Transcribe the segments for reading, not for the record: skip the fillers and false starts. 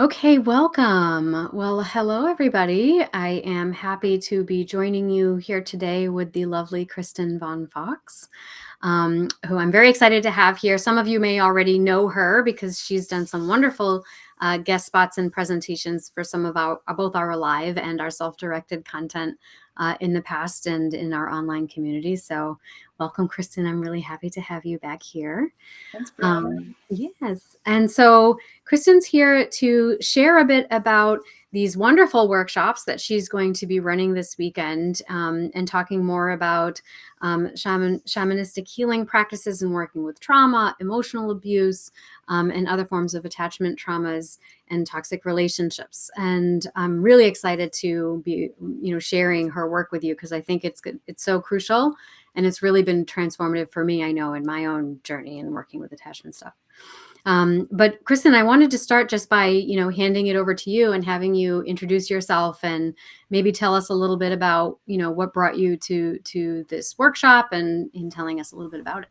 Okay, welcome. Well, hello, everybody. I am happy to be joining you here today with the lovely Kristen Von Fox, who I'm very excited to have here. Some of you may already know her because she's done some wonderful guest spots and presentations for some of our both our live and our self-directed content in the past and in our online community. So, welcome, Kristen. I'm really happy to have you back here. Thanks, Brianna. Yes. And so Kristen's here to share a bit about these wonderful workshops that she's going to be running this weekend, and talking more about shamanistic healing practices and working with trauma, emotional abuse, and other forms of attachment traumas and toxic relationships. And I'm really excited to be, sharing her work with you because I think it's good. It's so crucial. And it's really been transformative for me, I know, in my own journey and working with attachment stuff. But Kristen, I wanted to start just by, handing it over to you and having you introduce yourself and maybe tell us a little bit about, what brought you to this workshop and in telling us a little bit about it.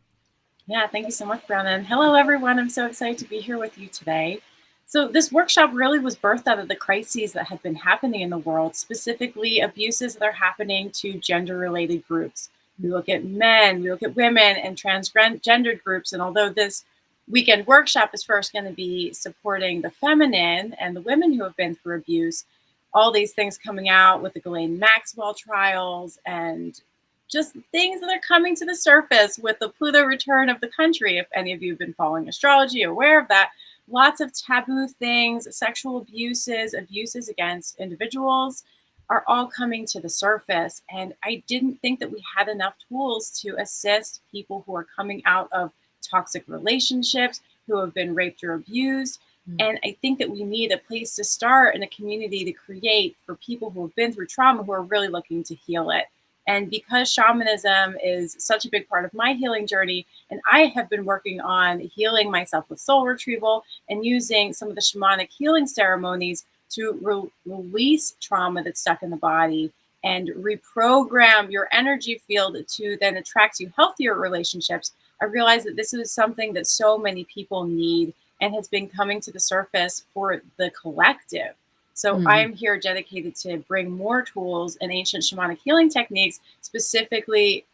Yeah, thank you so much, Brianna. And hello, everyone. I'm so excited to be here with you today. So, this workshop really was birthed out of the crises that have been happening in the world, specifically abuses that are happening to gender related groups. We look at men, we look at women, and transgendered groups. And although this weekend workshop is first going to be supporting the feminine and the women who have been through abuse, all these things coming out with the Ghislaine Maxwell trials and just things that are coming to the surface with the Pluto return of the country. If any of you have been following astrology, aware of that, lots of taboo things, sexual abuses, abuses against individuals are all coming to the surface. And I didn't think that we had enough tools to assist people who are coming out of toxic relationships, who have been raped or abused. And I think that we need a place to start and a community to create for people who have been through trauma, who are really looking to heal it. And because shamanism is such a big part of my healing journey, and I have been working on healing myself with soul retrieval and using some of the shamanic healing ceremonies to release trauma that's stuck in the body and reprogram your energy field to then attract you healthier relationships, I realized that this is something that so many people need and has been coming to the surface for the collective. So I'm here dedicated to bring more tools and ancient shamanic healing techniques specifically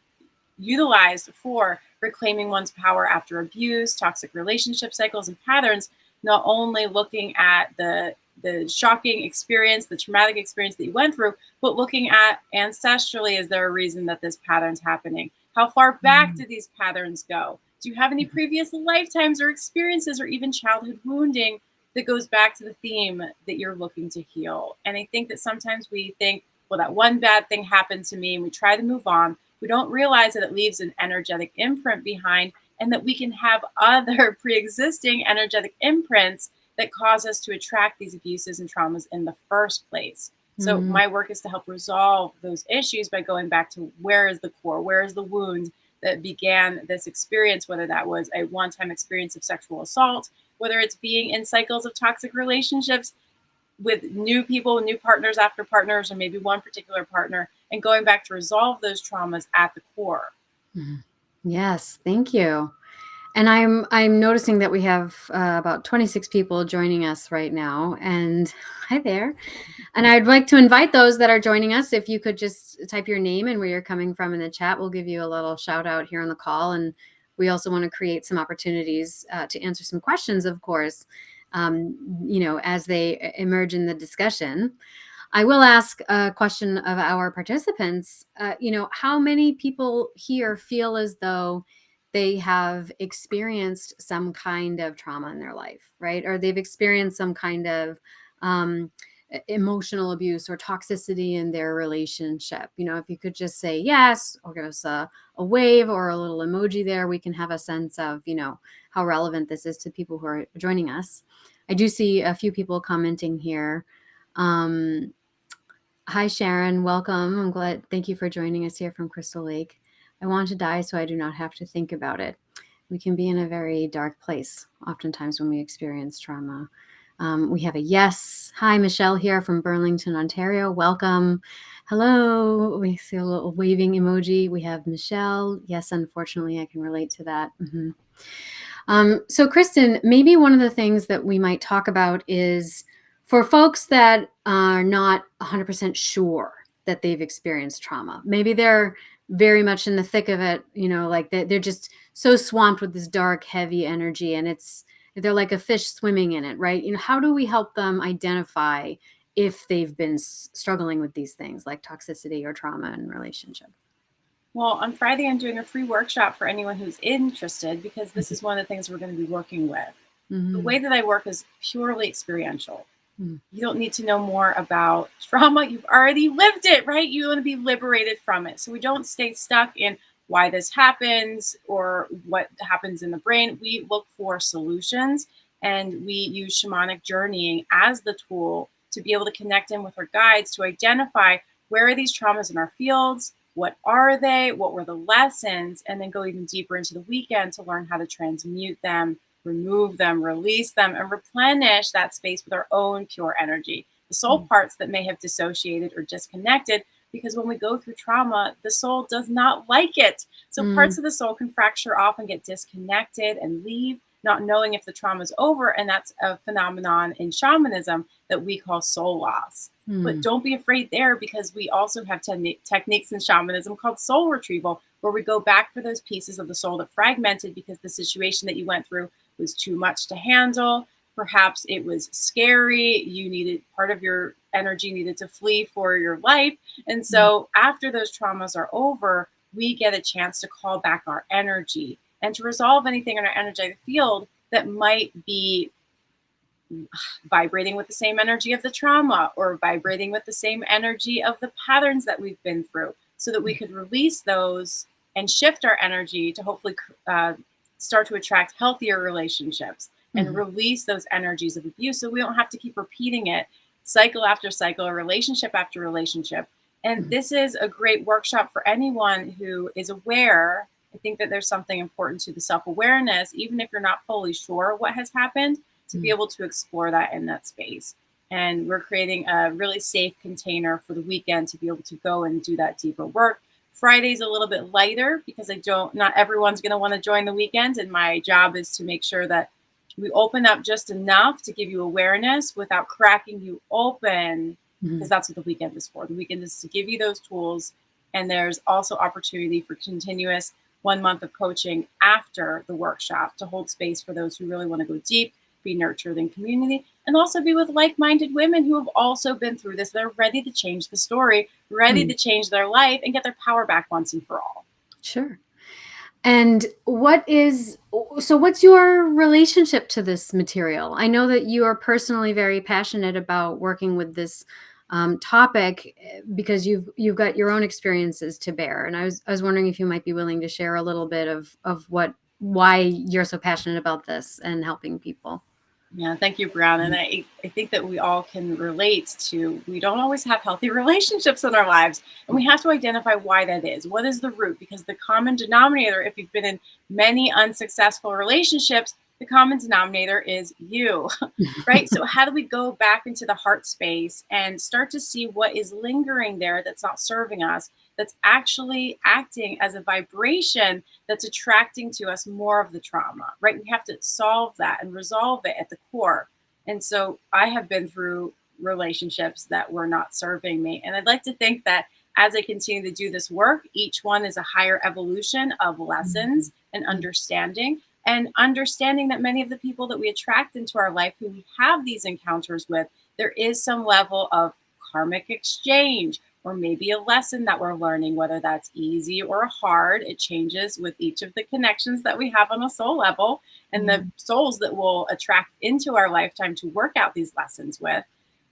utilized for reclaiming one's power after abuse, toxic relationship cycles and patterns, not only looking at the shocking experience, the traumatic experience that you went through, but looking at ancestrally, is there a reason that this pattern's happening? How far back do these patterns go? Do you have any previous lifetimes or experiences or even childhood wounding that goes back to the theme that you're looking to heal? And I think that sometimes we think, well, that one bad thing happened to me and we try to move on. We don't realize that it leaves an energetic imprint behind and that we can have other pre-existing energetic imprints that cause us to attract these abuses and traumas in the first place. So my work is to help resolve those issues by going back to where is the core, where is the wound that began this experience, whether that was a one-time experience of sexual assault, whether it's being in cycles of toxic relationships with new people, new partners after partners, or maybe one particular partner, and going back to resolve those traumas at the core. Yes, thank you. And I'm noticing that we have about 26 people joining us right now. And hi there. And I'd like to invite those that are joining us, if you could just type your name and where you're coming from in the chat, we'll give you a little shout out here on the call. And we also want to create some opportunities to answer some questions, of course, as they emerge in the discussion. I will ask a question of our participants. How many people here feel as though they have experienced some kind of trauma in their life, right? Or they've experienced some kind of emotional abuse or toxicity in their relationship. If you could just say yes, or give us a wave or a little emoji there, we can have a sense of, how relevant this is to people who are joining us. I do see a few people commenting here. Hi, Sharon. Welcome. I'm glad. Thank you for joining us here from Crystal Lake. I want to die so I do not have to think about it. We can be in a very dark place oftentimes when we experience trauma. We have a yes. Hi, Michelle here from Burlington, Ontario. Welcome. Hello. We see a little waving emoji. We have Michelle. Yes, unfortunately, I can relate to that. So, Kristen, maybe one of the things that we might talk about is For folks that are not 100% sure that they've experienced trauma, maybe they're very much in the thick of it, like they're just so swamped with this dark, heavy energy, and they're like a fish swimming in it, right? How do we help them identify if they've been struggling with these things like toxicity or trauma in relationship? Well, on Friday, I'm doing a free workshop for anyone who's interested because this is one of the things we're going to be working with. The Mm-hmm. way that I work is purely experiential. Mm-hmm. You don't need to know more about trauma. You've already lived it, right? You want to be liberated from it. So we don't stay stuck in why this happens or what happens in the brain. We look for solutions, and we use shamanic journeying as the tool to be able to connect in with our guides to identify where are these traumas in our fields, what are they, what were the lessons, and then go even deeper into the weekend to learn how to transmute them, remove them, release them, and replenish that space with our own pure energy. The soul parts that may have dissociated or disconnected, because when we go through trauma, the soul does not like it. So parts of the soul can fracture off and get disconnected and leave, not knowing if the trauma is over. And that's a phenomenon in shamanism that we call soul loss. But Mm-hmm. don't be afraid there, because we also have techniques in shamanism called soul retrieval, where we go back for those pieces of the soul that fragmented because the situation that you went through was too much to handle. Perhaps it was scary. You needed, part of your energy needed to flee for your life. And so after those traumas are over, we get a chance to call back our energy and to resolve anything in our energetic field that might be vibrating with the same energy of the trauma or vibrating with the same energy of the patterns that we've been through, so that we could release those and shift our energy to hopefully start to attract healthier relationships and Mm-hmm. release those energies of abuse, so we don't have to keep repeating it cycle after cycle or relationship after relationship. And this is a great workshop for anyone who is aware. I think that there's something important to the self-awareness, even if you're not fully sure what has happened, to be able to explore that in that space. And we're creating a really safe container for the weekend to be able to go and do that deeper work. Friday's a little bit lighter because not everyone's going to want to join the weekend. And my job is to make sure that we open up just enough to give you awareness without cracking you open, Mm-hmm. because that's what the weekend is for. The weekend is to give you those tools. And there's also opportunity for continuous 1 month of coaching after the workshop to hold space for those who really want to go deep, be nurtured in community, and also be with like-minded women who have also been through this. They're ready to change the story, ready Mm-hmm. to change their life and get their power back once and for all. Sure. And what's your relationship to this material? I know that you are personally very passionate about working with this topic because you've got your own experiences to bear. And I was wondering if you might be willing to share a little bit of why you're so passionate about this and helping people. Yeah, thank you, Brown. And I think that we all can relate to, we don't always have healthy relationships in our lives. And we have to identify why that is. What is the root? Because the common denominator, if you've been in many unsuccessful relationships, the common denominator is you, right? So how do we go back into the heart space and start to see what is lingering there that's not serving us, that's actually acting as a vibration that's attracting to us more of the trauma, right? We have to solve that and resolve it at the core. And so I have been through relationships that were not serving me. And I'd like to think that as I continue to do this work, each one is a higher evolution of lessons and understanding. And understanding that many of the people that we attract into our life who we have these encounters with, there is some level of karmic exchange, or maybe a lesson that we're learning, whether that's easy or hard. It changes with each of the connections that we have on a soul level and the souls that will attract into our lifetime to work out these lessons with.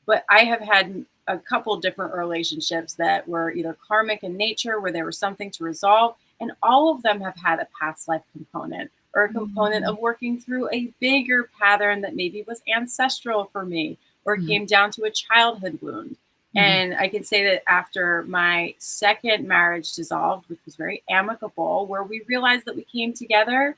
But I have had a couple different relationships that were either karmic in nature, where there was something to resolve, and all of them have had a past life component or a component of working through a bigger pattern that maybe was ancestral for me or came down to a childhood wound. And I can say that after my second marriage dissolved, which was very amicable, where we realized that we came together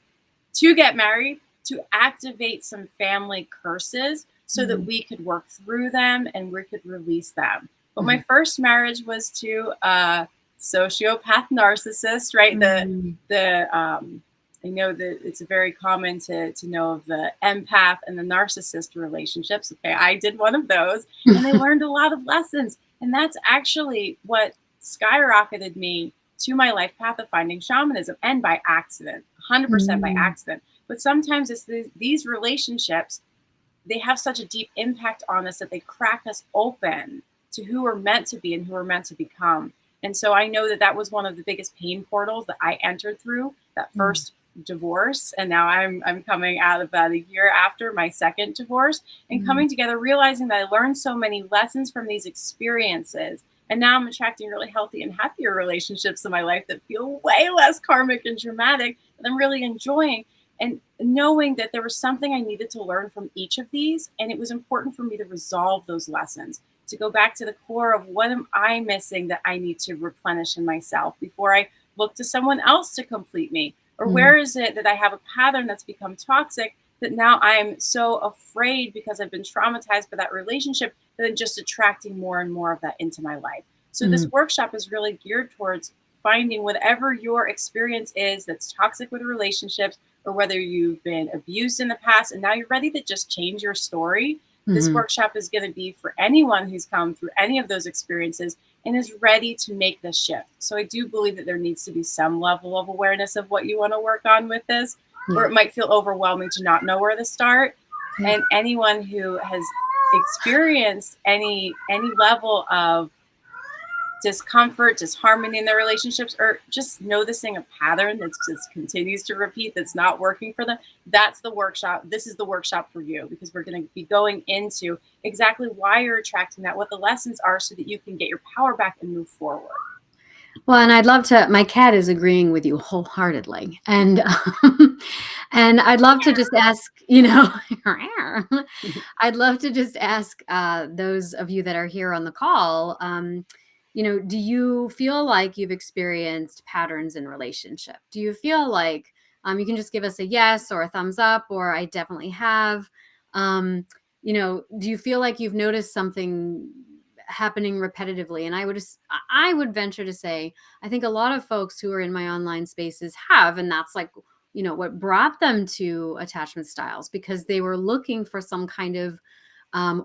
to get married, to activate some family curses so that we could work through them and we could release them. But my first marriage was to a sociopath narcissist, right? The I know that it's very common to know of the empath and the narcissist relationships. Okay, I did one of those, and I learned a lot of lessons. And that's actually what skyrocketed me to my life path of finding shamanism, and by accident, 100% by Mm, accident. But sometimes it's these relationships, they have such a deep impact on us that they crack us open to who we're meant to be and who we're meant to become. And so I know that that was one of the biggest pain portals that I entered through that mm, first divorce. And now I'm coming out about a year after my second divorce and mm, coming together, realizing that I learned so many lessons from these experiences. And now I'm attracting really healthy and happier relationships in my life that feel way less karmic and dramatic, that I'm really enjoying, and knowing that there was something I needed to learn from each of these. And it was important for me to resolve those lessons, to go back to the core of what am I missing that I need to replenish in myself before I look to someone else to complete me. Or mm, where is it that I have a pattern that's become toxic that now I'm so afraid because I've been traumatized by that relationship that I'm just attracting more and more of that into my life. So mm, this workshop is really geared towards finding whatever your experience is that's toxic with relationships, or whether you've been abused in the past and now you're ready to just change your story. This mhm. workshop is going to be for anyone who's come through any of those experiences and is ready to make this shift. So I do believe that there needs to be some level of awareness of what you want to work on with this, or Yeah, it might feel overwhelming to not know where to start. yeah. And anyone who has experienced any level of discomfort, disharmony in their relationships, or just noticing a pattern that just continues to repeat that's not working for them, that's the workshop. This is the workshop for you, because we're going to be going into exactly why you're attracting that, what the lessons are, so that you can get your power back and move forward. Well, and I'd love to my cat is agreeing with you wholeheartedly, and, and I'd love to just ask, I'd love to just ask, those of you that are here on the call, do you feel like you've experienced patterns in relationship? Do you feel like, you can just give us a yes or a thumbs up, or I definitely have. Do you feel like you've noticed something happening repetitively? And I would venture to say, I think a lot of folks who are in my online spaces have, and that's like, what brought them to attachment styles, because they were looking for some kind of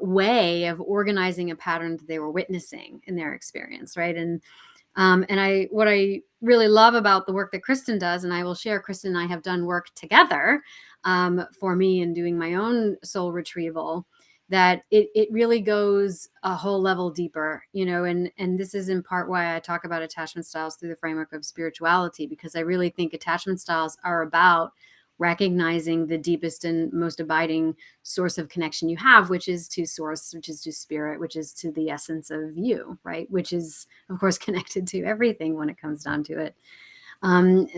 way of organizing a pattern that they were witnessing in their experience, right? And what I really love about the work that Kristen does, and I will share, Kristen and I have done work together, for me in doing my own soul retrieval, that it really goes a whole level deeper, and this is in part why I talk about attachment styles through the framework of spirituality, because I really think attachment styles are about recognizing the deepest and most abiding source of connection you have, which is to source, which is to spirit, which is to the essence of you, right? Which is, of course, connected to everything when it comes down to it.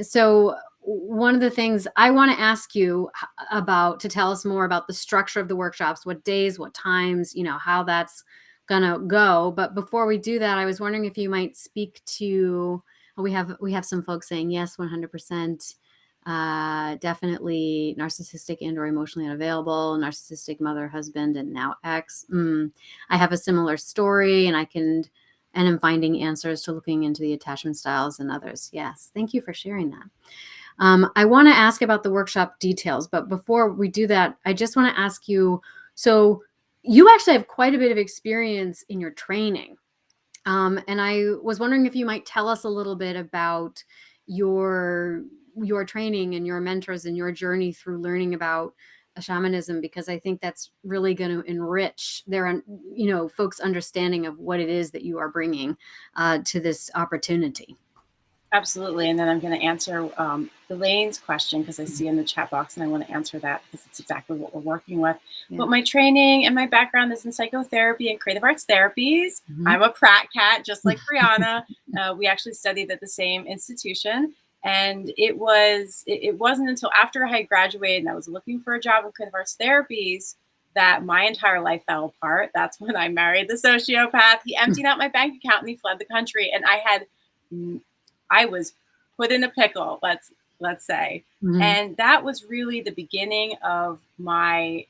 So one of the things I want to ask you about, to tell us more about the structure of the workshops, what days, what times, how that's gonna go. But before we do that, I was wondering if you might speak to, we have some folks saying yes, 100%. Definitely narcissistic and or emotionally unavailable, narcissistic mother, husband, and now ex. I have a similar story, and I'm finding answers to looking into the attachment styles and others. Yes, thank you for sharing that. I want to ask about the workshop details, but before we do that, I just want to ask you, so you actually have quite a bit of experience in your training. And I was wondering if you might tell us a little bit about your your training and your mentors and your journey through learning about shamanism, because I think that's really going to enrich their, folks' understanding of what it is that you are bringing to this opportunity. Absolutely. And then I'm going to answer Elaine's question, because I see in the chat box, and I want to answer that because it's exactly what we're working with. Yeah. But my training and my background is in psychotherapy and creative arts therapies. Mhm. I'm a Pratt cat, just like Brianna. We actually studied at the same institution. And it wasn't until after I had graduated and I was looking for a job in creative arts therapies that my entire life fell apart. That's when I married the sociopath. He emptied out my bank account and he fled the country. And I was put in a pickle, let's say. Mhm. And that was really the beginning of my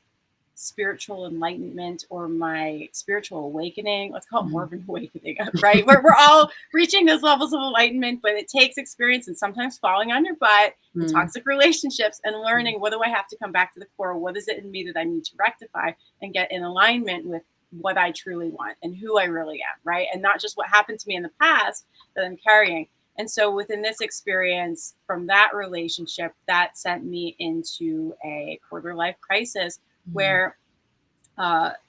spiritual enlightenment or my spiritual awakening. Let's call it more of an awakening, right? We're all reaching those levels of enlightenment, but it takes experience and sometimes falling on your butt in Mm. toxic relationships and learning, what do I have to come back to the core? What is it in me that I need to rectify and get in alignment with what I truly want and who I really am, right? And not just what happened to me in the past that I'm carrying. And so within this experience from that relationship, that sent me into a quarter life crisis where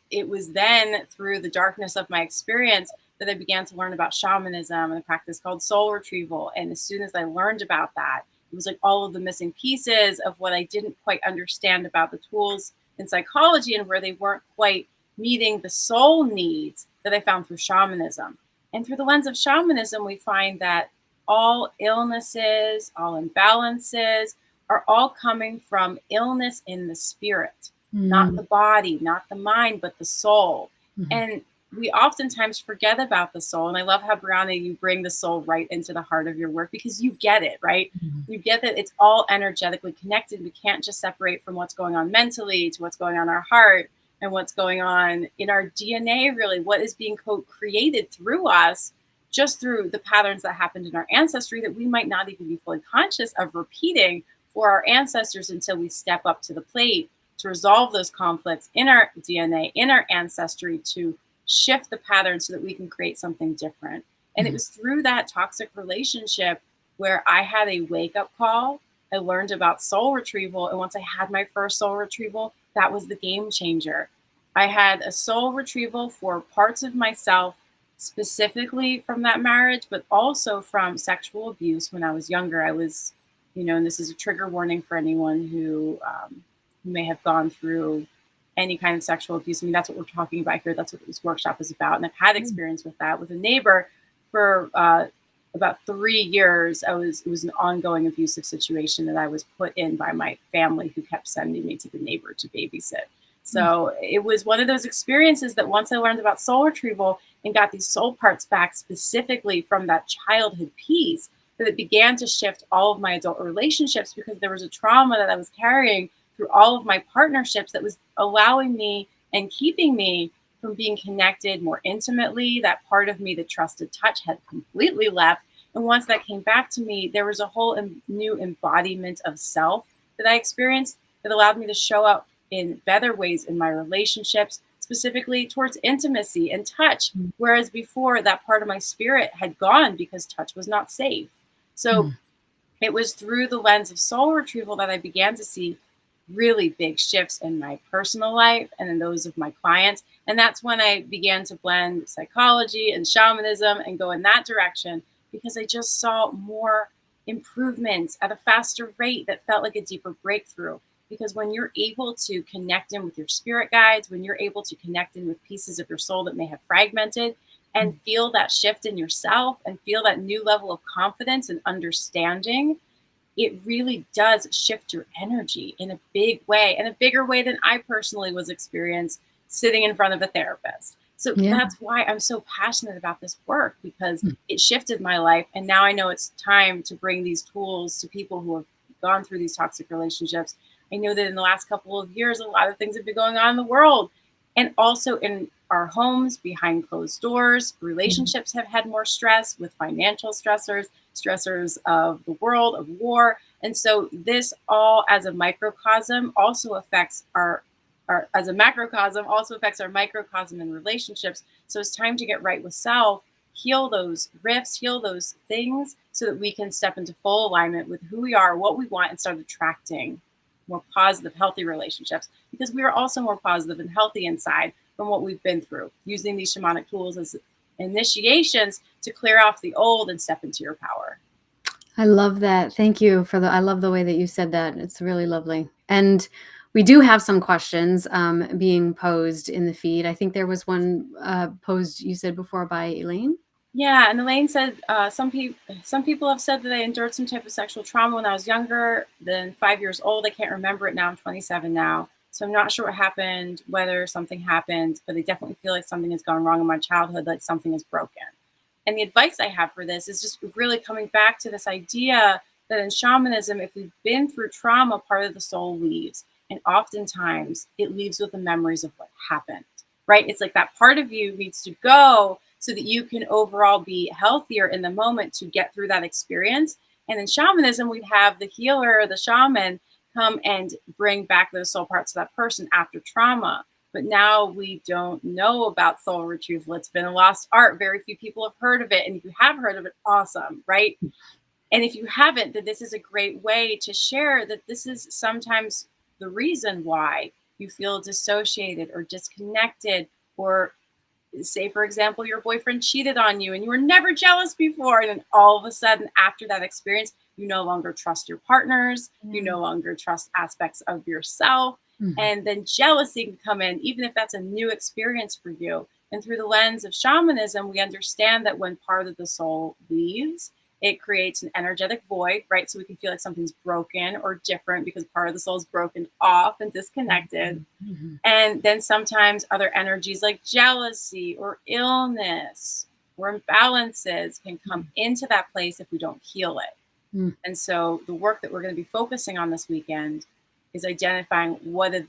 it was then through the darkness of my experience that I began to learn about shamanism and a practice called soul retrieval. And as soon as I learned about that, it was like all of the missing pieces of what I didn't quite understand about the tools in psychology and where they weren't quite meeting the soul needs that I found through shamanism. And through the lens of shamanism, we find that all illnesses, all imbalances are all coming from illness in the spirit, not Mm. the body, not the mind, but the soul. Mhm. And we oftentimes forget about the soul. And I love how, Brianna, you bring the soul right into the heart of your work because you get it, right? Mhm. You get that it's all energetically connected. We can't just separate from what's going on mentally to what's going on in our heart and what's going on in our DNA, really, what is being created through us, just through the patterns that happened in our ancestry that we might not even be fully conscious of repeating for our ancestors until we step up to the plate to resolve those conflicts in our DNA, in our ancestry, to shift the pattern so that we can create something different. And it Mhm. was through that toxic relationship where I had a wake up call. I learned about soul retrieval. And once I had my first soul retrieval, that was the game changer. I had a soul retrieval for parts of myself, specifically from that marriage, but also from sexual abuse when I was younger. I was, and this is a trigger warning for anyone who may have gone through any kind of sexual abuse. I mean, that's what we're talking about here. That's what this workshop is about. And I've had experience with that with a neighbor for about 3 years. It was an ongoing abusive situation that I was put in by my family, who kept sending me to the neighbor to babysit. Mm. So it was one of those experiences that once I learned about soul retrieval and got these soul parts back specifically from that childhood piece, that it began to shift all of my adult relationships, because there was a trauma that I was carrying through all of my partnerships that was allowing me and keeping me from being connected more intimately. That part of me that trusted touch had completely left. And once that came back to me, there was a whole new embodiment of self that I experienced that allowed me to show up in better ways in my relationships, specifically towards intimacy and touch. Mm. Whereas before, that part of my spirit had gone because touch was not safe. So Mm. it was through the lens of soul retrieval that I began to see really big shifts in my personal life and in those of my clients. And that's when I began to blend psychology and shamanism and go in that direction, because I just saw more improvements at a faster rate that felt like a deeper breakthrough. Because when you're able to connect in with your spirit guides, when you're able to connect in with pieces of your soul that may have fragmented, and feel that shift in yourself and feel that new level of confidence and understanding, it really does shift your energy in a big way, in a bigger way than I personally was experienced sitting in front of a therapist. So Yeah. that's why I'm so passionate about this work, because Mm. it shifted my life. And now I know it's time to bring these tools to people who have gone through these toxic relationships. I know that in the last couple of years, a lot of things have been going on in the world, and also in our homes behind closed doors. Mm. Relationships have had more stress with financial stressors of the world, of war. And so this all as a microcosm also affects our as a macrocosm also affects our microcosm in relationships. So it's time to get right with self, heal those rifts, heal those things, so that we can step into full alignment with who we are, what we want, and start attracting more positive, healthy relationships, because we are also more positive and healthy inside from what we've been through, using these shamanic tools as initiations to clear off the old and step into your power. I love that. Thank you for I love the way that you said that. It's really lovely. And we do have some questions being posed in the feed. I think there was one posed, you said before, by Elaine. Yeah, and Elaine said some people have said that I endured some type of sexual trauma when I was younger than 5 years old. I can't remember it now. I'm 27 now, so I'm not sure what happened, whether something happened, but I definitely feel like something has gone wrong in my childhood, like something is broken. And the advice I have for this is just really coming back to this idea that in shamanism, if we've been through trauma, part of the soul leaves. And oftentimes it leaves with the memories of what happened, right? It's like that part of you needs to go so that you can overall be healthier in the moment to get through that experience. And in shamanism, we'd have the healer, the shaman, come and bring back those soul parts of that person after trauma. But now we don't know about soul retrieval. It's been a lost art. Very few people have heard of it. And if you have heard of it, awesome, right? And if you haven't, then this is a great way to share that this is sometimes the reason why you feel dissociated or disconnected, or say, for example, your boyfriend cheated on you and you were never jealous before. And then all of a sudden, after that experience, you no longer trust your partners. You no longer trust aspects of yourself. And then jealousy can come in, even if that's a new experience for you. And through the lens of shamanism, we understand that when part of the soul leaves, it creates an energetic void, right? So we can feel like something's broken or different because part of the soul is broken off and disconnected. And then sometimes other energies like jealousy or illness or imbalances can come into that place if we don't heal it. And so the work that we're going to be focusing on this weekend is identifying what are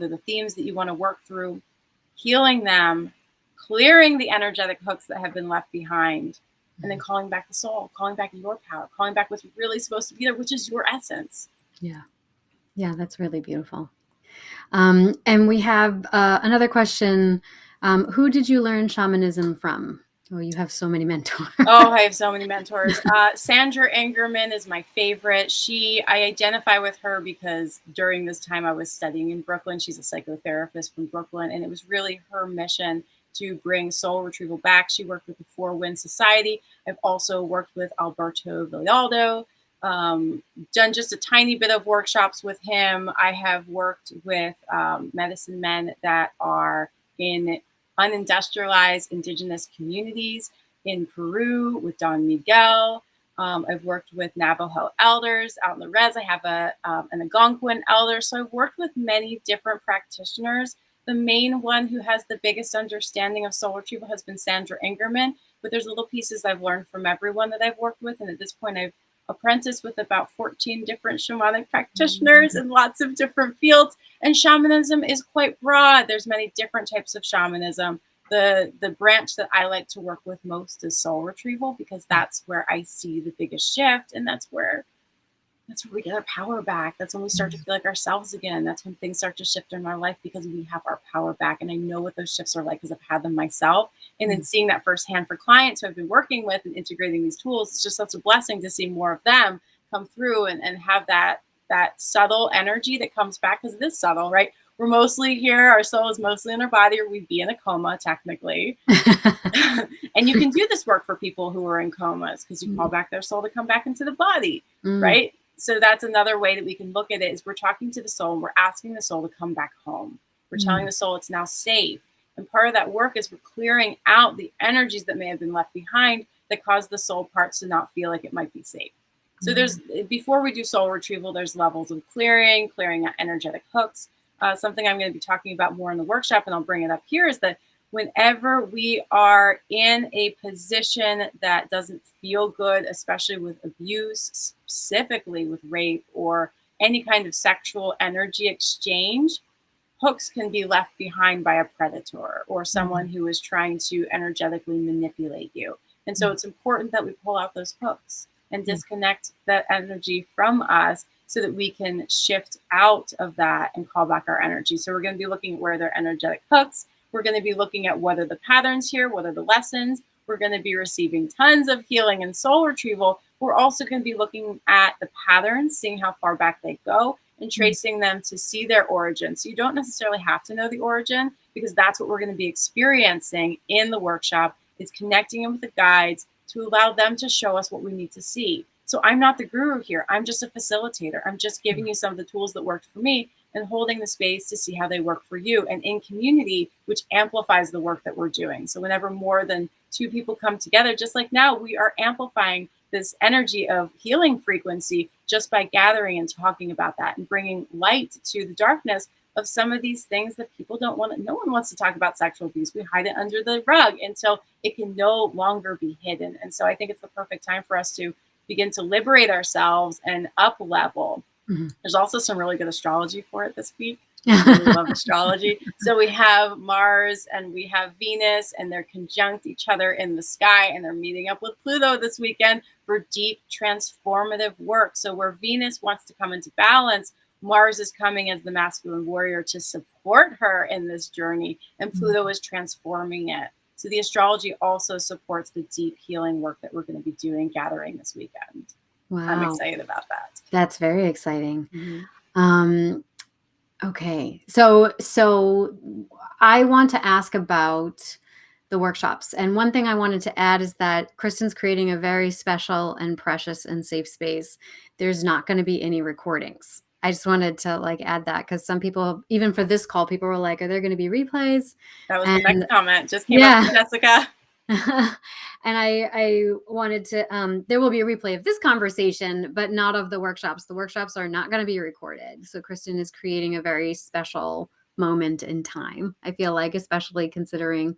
the themes that you want to work through, healing them, clearing the energetic hooks that have been left behind, and then calling back the soul, calling back your power, calling back what's really supposed to be there, which is your essence. Yeah. Yeah, that's really beautiful. And we have another question. Who did you learn shamanism from? Oh, you have so many mentors. Oh, I have so many mentors. Sandra Ingerman is my favorite. I identify with her because during this time I was studying in Brooklyn. She's a psychotherapist from Brooklyn, and it was really her mission to bring soul retrieval back. She worked with the Four Winds Society. I've also worked with Alberto Villoldo, done just a tiny bit of workshops with him. I have worked with medicine men that are in unindustrialized indigenous communities in Peru with Don Miguel. I've worked with Navajo elders out in the res. I have an Algonquin elder. So I've worked with many different practitioners. The main one who has the biggest understanding of soul retrieval has been Sandra Ingerman, but there's little pieces I've learned from everyone that I've worked with. And at this point, I've apprenticed with about 14 different shamanic practitioners in lots of different fields. And shamanism is quite broad. There's many different types of shamanism. The branch that I like to work with most is soul retrieval, because that's where I see the biggest shift, and that's where we get our power back. That's when we start to feel like ourselves again. That's when things start to shift in our life, because we have our power back. And I know what those shifts are like because I've had them myself. And then seeing that firsthand for clients who I've been working with and integrating these tools, it's just such a blessing to see more of them come through and have that subtle energy that comes back, because it is subtle, right? We're mostly here. Our soul is mostly in our body, or we'd be in a coma technically. And you can do this work for people who are in comas, because you call back their soul to come back into the body, right? So that's another way that we can look at it, is we're talking to the soul and we're asking the soul to come back home. We're telling the soul it's now safe. And part of that work is we're clearing out the energies that may have been left behind that cause the soul parts to not feel like it might be safe. So before we do soul retrieval, there's levels of clearing out energetic hooks. Something I'm going to be talking about more in the workshop, and I'll bring it up here, is that whenever we are in a position that doesn't feel good, especially with abuse, specifically with rape or any kind of sexual energy exchange, hooks can be left behind by a predator or someone who is trying to energetically manipulate you. And so it's important that we pull out those hooks and disconnect that energy from us, so that we can shift out of that and call back our energy. So we're going to be looking at where there are energetic hooks. We're going to be looking at what are the patterns here, what are the lessons. We're going to be receiving tons of healing and soul retrieval. We're also going to be looking at the patterns, seeing how far back they go, and tracing them to see their origin. So you don't necessarily have to know the origin, because that's what we're going to be experiencing in the workshop, is connecting them with the guides to allow them to show us what we need to see. So I'm not the guru here. I'm just a facilitator. I'm just giving you some of the tools that worked for me and holding the space to see how they work for you, and in community, which amplifies the work that we're doing. So whenever more than 2 people come together, just like now, we are amplifying this energy of healing frequency just by gathering and talking about that and bringing light to the darkness of some of these things that people don't want to. No one wants to talk about sexual abuse. We hide it under the rug until it can no longer be hidden. And so I think it's the perfect time for us to begin to liberate ourselves and up level There's also some really good astrology for it this week. I really love astrology. So we have Mars and we have Venus, and they're conjunct each other in the sky, and they're meeting up with Pluto this weekend for deep transformative work. So where Venus wants to come into balance, Mars is coming as the masculine warrior to support her in this journey, and Pluto is transforming it. So the astrology also supports the deep healing work that we're going to be doing, gathering this weekend. Wow. I'm excited about that. That's very exciting. Okay. So I want to ask about the workshops. And one thing I wanted to add is that Kristen's creating a very special and precious and safe space. There's not going to be any recordings. I just wanted to like add that because some people, even for this call, people were like, are there going to be replays? That was the next comment. Just came up from Jessica. And I wanted to, there will be a replay of this conversation, but not of the workshops. The workshops are not going to be recorded. So Kristen is creating a very special moment in time, I feel like, especially considering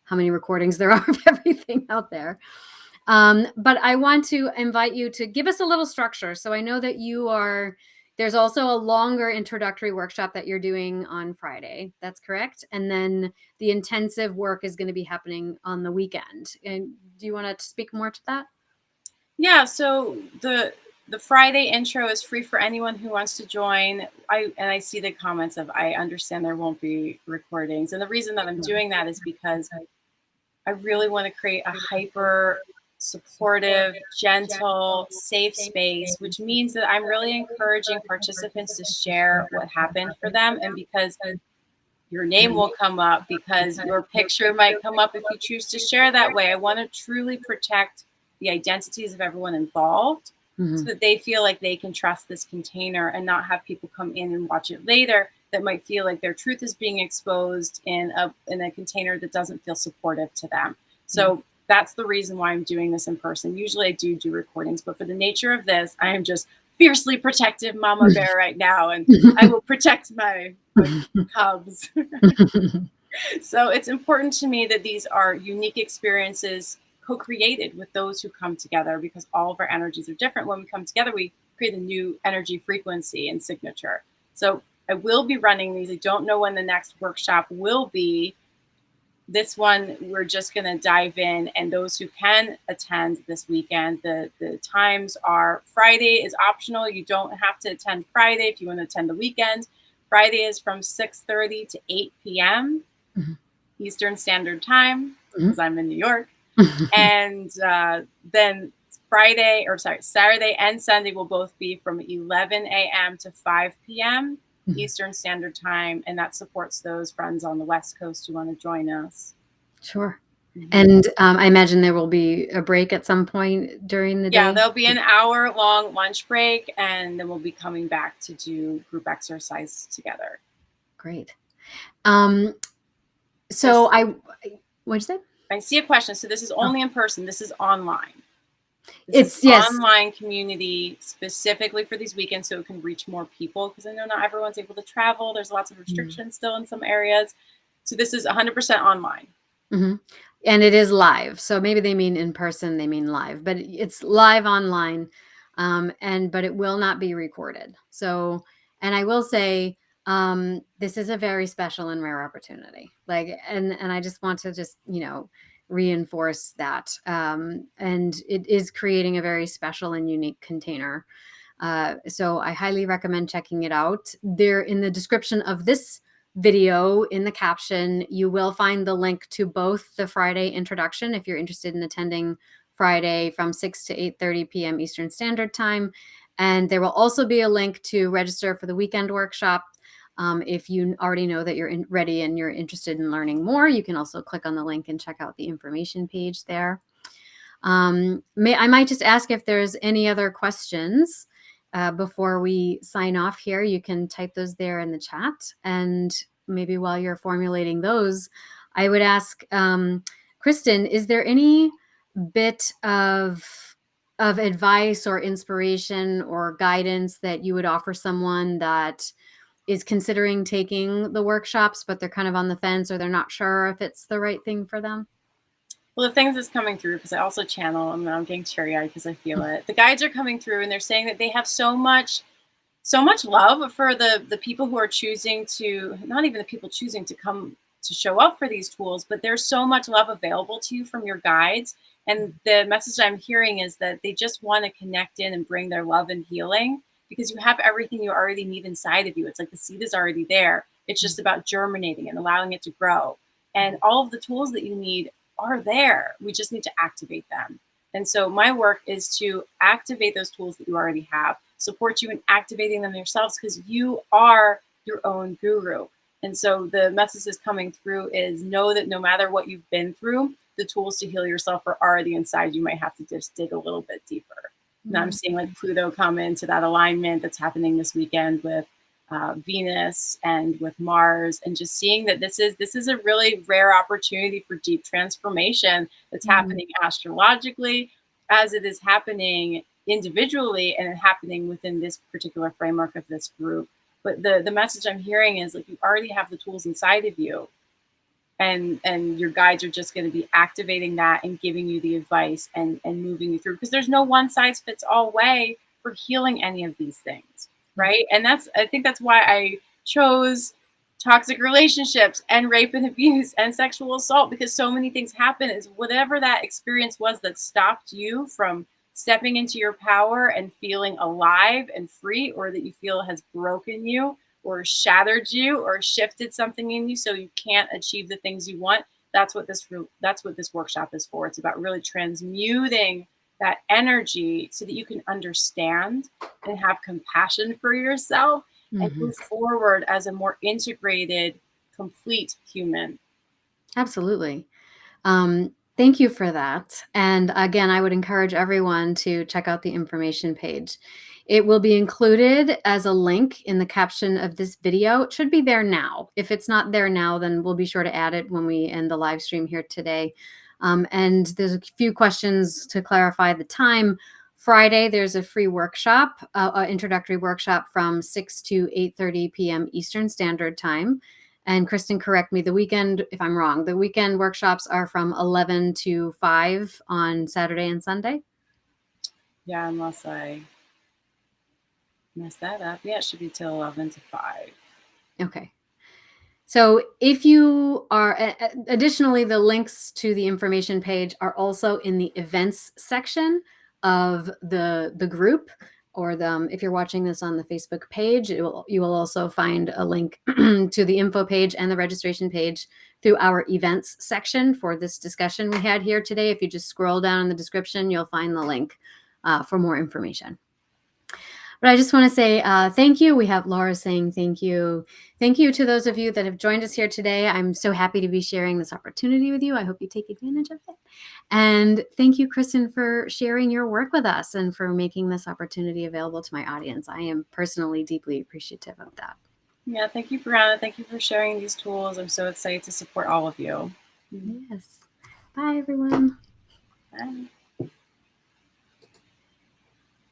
how many recordings there are of everything out there. But I want to invite you to give us a little structure. So I know that there's also a longer introductory workshop that you're doing on Friday. That's correct. And then the intensive work is going to be happening on the weekend. And do you want to speak more to that? Yeah. So the Friday intro is free for anyone who wants to join. I see the comments of, I understand there won't be recordings. And the reason that I'm doing that is because I really want to create a hyper supportive, gentle, safe space, which means that I'm really encouraging participants to share what happened for them. And because your name will come up, because your picture might come up if you choose to share that way, I want to truly protect the identities of everyone involved so that they feel like they can trust this container and not have people come in and watch it later that might feel like their truth is being exposed in a container that doesn't feel supportive to them. So that's the reason why I'm doing this in person. Usually I do recordings, but for the nature of this, I am just fiercely protective mama bear right now, and I will protect my cubs. So it's important to me that these are unique experiences co-created with those who come together, because all of our energies are different. When we come together, we create a new energy frequency and signature. So I will be running these. I don't know when the next workshop will be. This one, we're just going to dive in, and those who can attend this weekend, the times are: Friday is optional. You don't have to attend Friday if you want to attend the weekend. Friday is from 6:30 to 8 p.m. Eastern Standard Time, because I'm in New York. And then Saturday and Sunday will both be from 11 a.m. to 5 p.m. Eastern Standard Time. And that supports those friends on the West Coast who want to join us. Sure. And I imagine there will be a break at some point during the day. Yeah, there'll be an hour-long lunch break, and then we'll be coming back to do group exercise together. Great. So what'd you say? I see a question. So this is only in person. This is online. It's online community specifically for these weekends, so it can reach more people, because I know not everyone's able to travel. There's lots of restrictions still in some areas. So this is 100% online. And it is live. So maybe they mean in person, they mean live, but it's live online. But it will not be recorded. So, and I will say, this is a very special and rare opportunity. And I just want to reinforce that. And it is creating a very special and unique container. So I highly recommend checking it out. There in the description of this video, in the caption, you will find the link to both the Friday introduction if you're interested in attending Friday from 6 to 8:30 p.m. Eastern Standard Time. And there will also be a link to register for the weekend workshop. If you already know that you're ready and you're interested in learning more, you can also click on the link and check out the information page there. I might just ask if there's any other questions before we sign off here. You can type those there in the chat. And maybe while you're formulating those, I would ask, Kristen, is there any bit of advice or inspiration or guidance that you would offer someone that is considering taking the workshops, but they're kind of on the fence, or they're not sure if it's the right thing for them? Well, the things that's coming through, because I also channel, I'm getting teary-eyed because I feel it. The guides are coming through, and they're saying that they have so much so much love for the people who are choosing to, not even the people choosing to come to show up for these tools, but there's so much love available to you from your guides. And the message I'm hearing is that they just want to connect in and bring their love and healing, because you have everything you already need inside of you. It's like the seed is already there. It's just about germinating and allowing it to grow. And all of the tools that you need are there. We just need to activate them. And so my work is to activate those tools that you already have, support you in activating them yourselves, because you are your own guru. And so the message that's coming through is, know that no matter what you've been through, the tools to heal yourself are already inside. You might have to just dig a little bit deeper. Now I'm seeing like Pluto come into that alignment that's happening this weekend with Venus and with Mars, and just seeing that this is a really rare opportunity for deep transformation that's happening astrologically, as it is happening individually and happening within this particular framework of this group. But the message I'm hearing is like, you already have the tools inside of you, and your guides are just going to be activating that and giving you the advice and moving you through, because there's no one size fits all way for healing any of these things, right? And I think that's why I chose toxic relationships and rape and abuse and sexual assault, because so many things happen. Is whatever that experience was that stopped you from stepping into your power and feeling alive and free, or that you feel has broken you or shattered you or shifted something in you so you can't achieve the things you want. That's what this workshop is for. It's about really transmuting that energy so that you can understand and have compassion for yourself and move forward as a more integrated, complete human. Absolutely. Thank you for that. And again, I would encourage everyone to check out the information page. It will be included as a link in the caption of this video. It should be there now. If it's not there now, then we'll be sure to add it when we end the live stream here today. And there's a few questions to clarify the time. Friday, there's a free workshop, introductory workshop from 6 to 8:30 p.m. Eastern Standard Time. And Kristen, correct me, the weekend, if I'm wrong, the weekend workshops are from 11 to 5 on Saturday and Sunday? Yeah, unless I mess that up. Yeah, it should be till 11 to 5. Okay. So if you are, additionally, the links to the information page are also in the events section of the group, or if you're watching this on the Facebook page, you will also find a link to the info page and the registration page through our events section for this discussion we had here today. If you just scroll down in the description, you'll find the link for more information. But I just want to say thank you. We have Laura saying thank you. Thank you to those of you that have joined us here today. I'm so happy to be sharing this opportunity with you. I hope you take advantage of it. And thank you, Kristen, for sharing your work with us and for making this opportunity available to my audience. I am personally deeply appreciative of that. Yeah, thank you, Brianna. Thank you for sharing these tools. I'm so excited to support all of you. Yes. Bye, everyone. Bye.